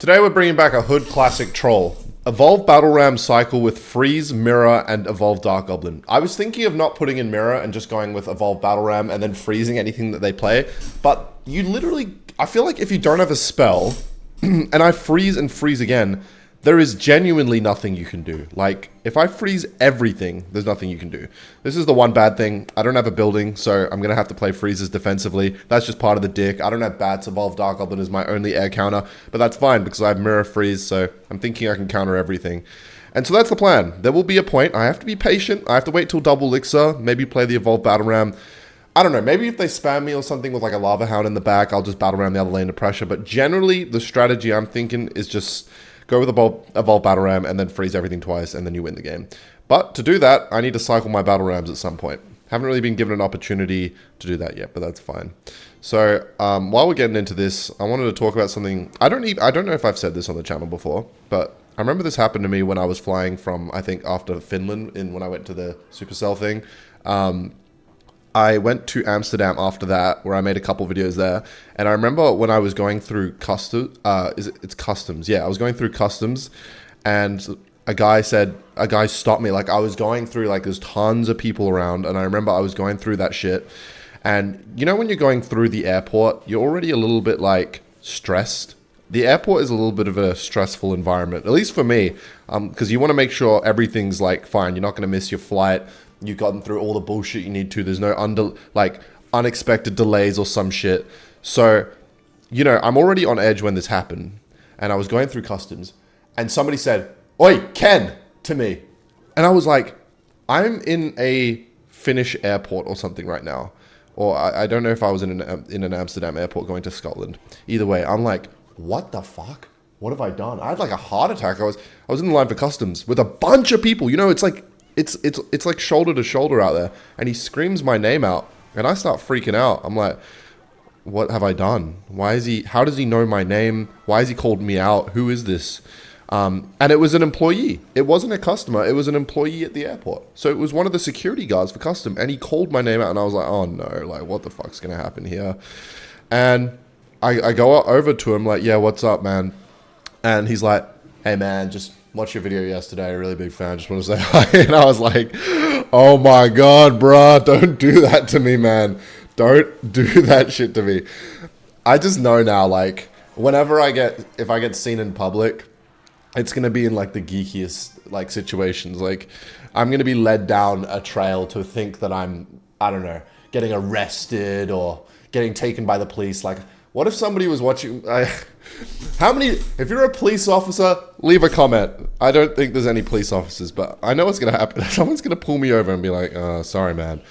Today we're bringing back a Hood classic troll. Evolve Battle Ram cycle with Freeze, Mirror, and Evolve Dark Goblin. I was thinking of not putting in Mirror and just going with Evolve Battle Ram and then freezing anything that they play. But you literally, I feel like if you don't have a spell, and I freeze and freeze again, there is genuinely nothing you can do. Like, if I freeze everything, there's nothing you can do. This is the one bad thing. I don't have a building, so I'm going to have to play freezes defensively. That's just part of the dick. I don't have bats. Evolve Dark Goblin is my only air counter, but that's fine because I have Mirror Freeze, so I'm thinking I can counter everything. And so that's the plan. There will be a point. I have to be patient. I have to wait till double Elixir, maybe play the Evolve Battle Ram. I don't know, maybe if they spam me or something with like a Lava Hound in the back, I'll just Battle Ram the other lane to pressure. But generally, the strategy I'm thinking is just go with Evolve Battle Ram and then freeze everything twice and then you win the game. But to do that, I need to cycle my Battle Rams at some point. Haven't really been given an opportunity to do that yet, but that's fine. So while we're getting into this, I wanted to talk about something. I don't know if I've said this on the channel before, but I remember this happened to me when I was flying from, I think, after Finland, when I went to the Supercell thing. I went to Amsterdam after that, where I made a couple videos there. And I remember when I was going through it's customs. Yeah, I was going through customs and a guy stopped me. Like, I was going through, like, there's tons of people around. And I remember I was going through that shit. And you know, when you're going through the airport, you're already a little bit, like, stressed. The airport is a little bit of a stressful environment, at least for me, because you want to make sure everything's, like, fine. You're not going to miss your flight. You've gotten through all the bullshit you need to. There's no unexpected delays or some shit. So, you know, I'm already on edge when this happened. And I was going through customs. And somebody said, "Oi, Ken," to me. And I was like, I'm in a Finnish airport or something right now. Or I don't know if I was in an Amsterdam airport going to Scotland. Either way, I'm like, what the fuck? What have I done? I had like a heart attack. I was in the line for customs with a bunch of people. You know, it's like, it's like shoulder to shoulder out there, and he screams my name out, and I start freaking out. I'm like, what have I done? How does he know my name? Why has he called me out? Who is this? And it was an employee. It wasn't a customer. It was an employee at the airport. So it was one of the security guards for custom, and he called my name out, and I was like, oh no, like, what the fuck's gonna happen here? And I go over to him like, yeah, what's up, man? And he's like, hey man, just watched your video yesterday, really big fan, just want to say hi. And I was like, oh my god, bruh, don't do that to me, man. Don't do that shit to me. I just know now, like, if I get seen in public, it's going to be in like the geekiest like situations. Like, I'm going to be led down a trail to think that I'm, I don't know, getting arrested or getting taken by the police. Like, what if somebody was watching? If you're a police officer, leave a comment. I don't think there's any police officers, but I know what's going to happen. Someone's going to pull me over and be like, sorry, man.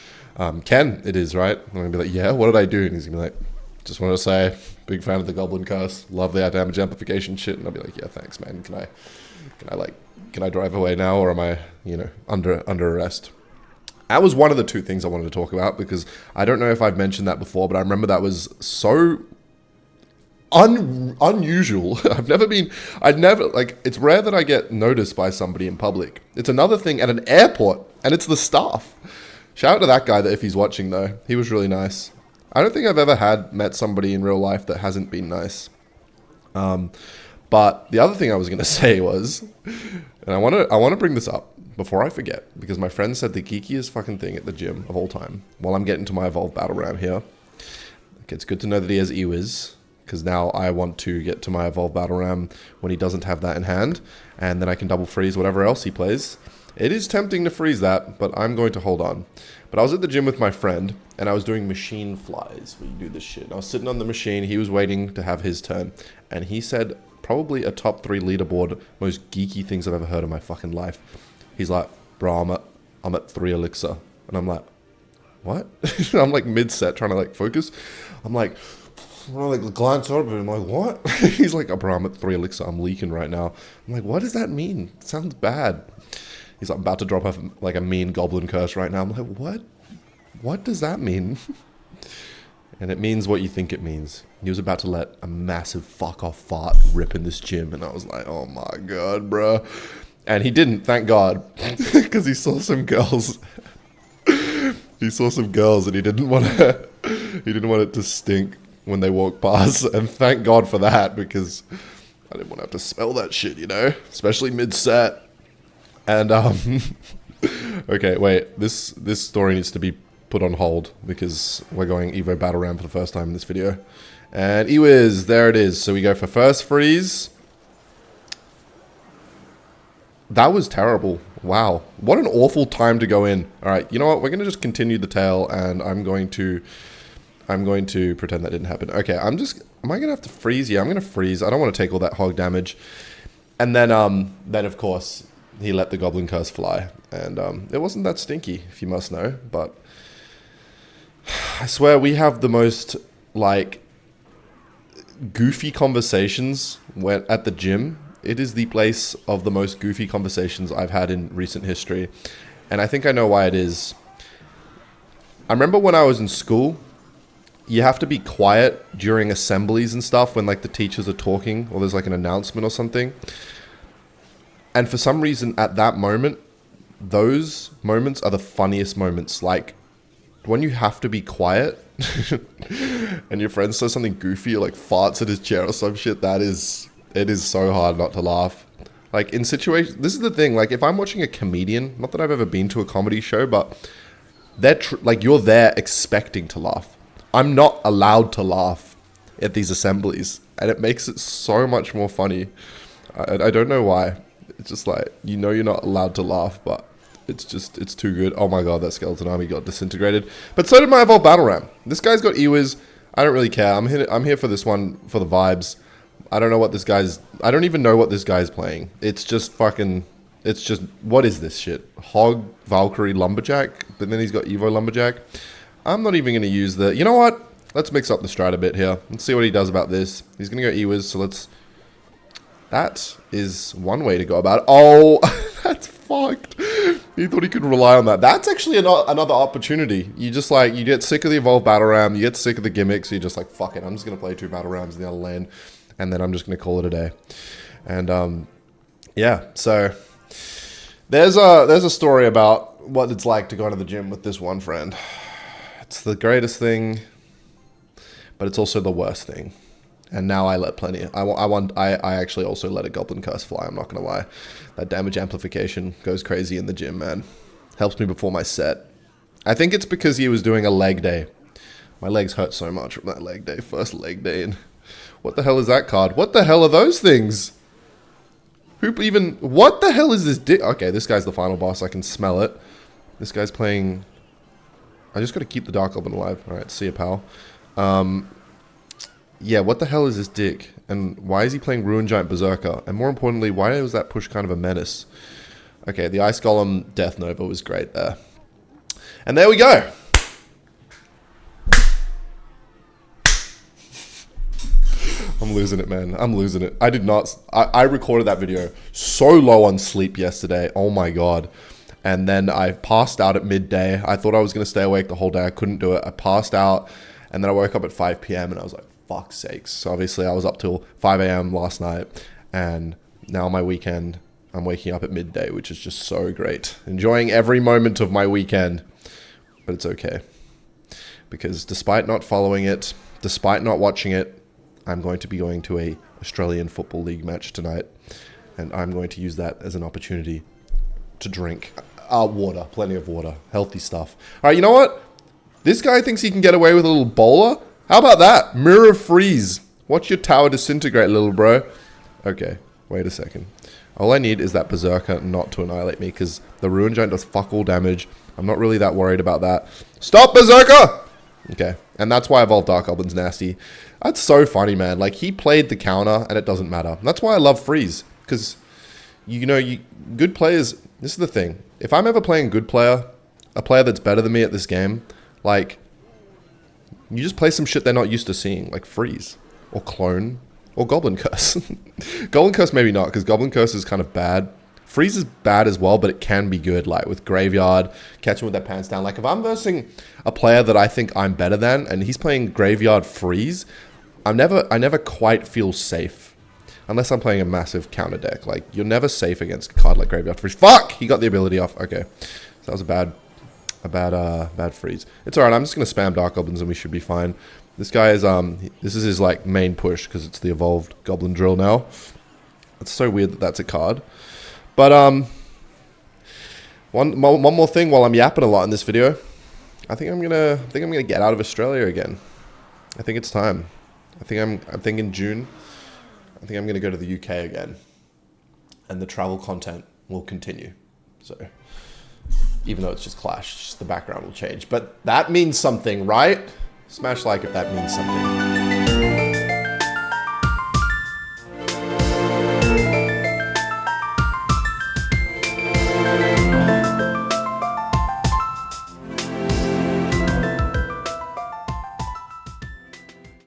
Ken, it is, right? I'm going to be like, yeah, what did I do? And he's going to be like, just want to say, big fan of the Goblin Curse. Love the damage amplification shit. And I'll be like, yeah, thanks, man. Can I drive away now, or am I, under arrest? That was one of the two things I wanted to talk about, because I don't know if I've mentioned that before, but I remember that was so unusual. It's rare that I get noticed by somebody in public. It's another thing at an airport, and it's the staff. Shout out to that guy, that if he's watching though, he was really nice. I don't think I've ever met somebody in real life that hasn't been nice. But the other thing I was going to say was, and I want to bring this up before I forget, because my friend said the geekiest fucking thing at the gym of all time, while I'm getting to my Evolve Battle Ram here. Okay, it's good to know that he has Ewiz, because now I want to get to my Evolve Battle Ram when he doesn't have that in hand, and then I can double freeze whatever else he plays. It is tempting to freeze that, but I'm going to hold on. But I was at the gym with my friend, and I was doing machine flies, where you do this shit. I was sitting on the machine, he was waiting to have his turn, and he said probably a top 3 leaderboard, most geeky things I've ever heard in my fucking life. He's like, bro, I'm at 3 elixir. And I'm like, what? I'm like mid-set trying to like focus. I'm like, I like glance over and I'm like, what? He's like, oh, bro, I'm at 3 elixir. I'm leaking right now. I'm like, what does that mean? It sounds bad. He's like, I'm about to drop off like a mean Goblin Curse right now. I'm like, what? What does that mean? And it means what you think it means. He was about to let a massive fuck off fart rip in this gym. And I was like, oh my god, bro. And he didn't, thank God. Because he saw some girls. He saw some girls and he didn't want it to stink when they walked past. And thank God for that, because I didn't want to have to smell that shit, you know? Especially mid-set. And, okay, wait. This story needs to be put on hold because we're going Evo Battle Ram for the first time in this video. And Ewiz, there it is. So we go for first freeze. That was terrible. Wow. What an awful time to go in. All right, you know what? We're going to just continue the tail, and I'm going to pretend that didn't happen. Okay, am I going to have to freeze? Yeah, I'm going to freeze. I don't want to take all that hog damage. And then of course, he let the Goblin Curse fly. And it wasn't that stinky, if you must know. But I swear we have the most, like, goofy conversations at the gym. It is the place of the most goofy conversations I've had in recent history. And I think I know why it is. I remember when I was in school, you have to be quiet during assemblies and stuff when, like, the teachers are talking or there's, like, an announcement or something. And for some reason, at that moment, those moments are the funniest moments. Like, when you have to be quiet and your friend says something goofy or, like, farts at his chair or some shit, it is so hard not to laugh. Like, in situations, this is the thing, like, if I'm watching a comedian, not that I've ever been to a comedy show, but like, you're there expecting to laugh. I'm not allowed to laugh at these assemblies, and it makes it so much more funny. I don't know why. It's just like, you know you're not allowed to laugh, but it's too good. Oh my god, that Skeleton Army got disintegrated. But so did my Evolved Battle Ram. This guy's got Ewiz. I don't really care. I'm here for this one, for the vibes. I don't even know what this guy's playing. It's just what is this shit? Hog, Valkyrie, Lumberjack, but then he's got Evo Lumberjack. I'm not even going to use you know what? Let's mix up the strat a bit here. Let's see what he does about this. He's going to go Ewiz, so that is one way to go about it. Oh, that's fucked. He thought he could rely on that. That's actually another opportunity. You get sick of the Evolved Battle Ram, you get sick of the gimmicks, you're just like, fuck it, I'm just going to play 2 Battle Rams in the other lane. And then I'm just going to call it a day. And, yeah, so there's a story about what it's like to go to the gym with this one friend. It's the greatest thing, but it's also the worst thing. And now I let plenty. I actually also let a Goblin Curse fly, I'm not going to lie. That damage amplification goes crazy in the gym, man. Helps me before my set. I think it's because he was doing a leg day. My legs hurt so much from that leg day, first leg day. And what the hell is that card? What the hell are those things? What the hell is this Okay, this guy's the final boss. I can smell it. This guy's playing... I just got to keep the Dark Goblin alive. Alright, see ya, pal. Yeah, what the hell is this dick? And why is he playing Ruin Giant Berserker? And more importantly, why was that push kind of a menace? Okay, the Ice Golem Death Nova was great there. And there we go! I'm losing it, man. I'm losing it. I recorded that video so low on sleep yesterday. Oh my god. And then I passed out at midday. I thought I was going to stay awake the whole day. I couldn't do it. I passed out, and then I woke up at 5 p.m. and I was like, fuck's sakes. So obviously I was up till 5 a.m. last night, and now my weekend, I'm waking up at midday, which is just so great. Enjoying every moment of my weekend. But it's okay. Because despite not following it, despite not watching it, I'm going to be going to a Australian Football League match tonight, and I'm going to use that as an opportunity to drink water, plenty of water, healthy stuff. All right, you know what? This guy thinks he can get away with a little bowler. How about that? Mirror freeze. Watch your tower disintegrate, little bro. Okay, wait a second. All I need is that Berserker not to annihilate me, because the Ruin Giant does fuck all damage. I'm not really that worried about that. Stop, Berserker! Okay, and that's why Evolved Dark Goblin's nasty. That's so funny, man. Like, he played the counter, and it doesn't matter. That's why I love freeze, because, you know, good players... This is the thing. If I'm ever playing a player that's better than me at this game, like, you just play some shit they're not used to seeing, like freeze, or clone, or Goblin Curse. Goblin Curse maybe not, because Goblin Curse is kind of bad. Freeze is bad as well, but it can be good, like with Graveyard, catching with their pants down. Like, if I'm versing a player that I think I'm better than, and he's playing Graveyard Freeze, I never quite feel safe. Unless I'm playing a massive counter deck. Like, you're never safe against a card like Graveyard Freeze. Fuck! He got the ability off. Okay. So that was a bad freeze. It's alright, I'm just gonna spam Dark Goblins and we should be fine. This guy is, this is his, like, main push, because it's the Evolved Goblin Drill now. It's so weird that that's a card. But one more thing while I'm yapping a lot in this video. I think I'm gonna get out of Australia again. I think it's time. I'm thinking June. I think I'm gonna go to the UK again, and the travel content will continue. So even though it's just Clash, just the background will change. But that means something, right? Smash like if that means something.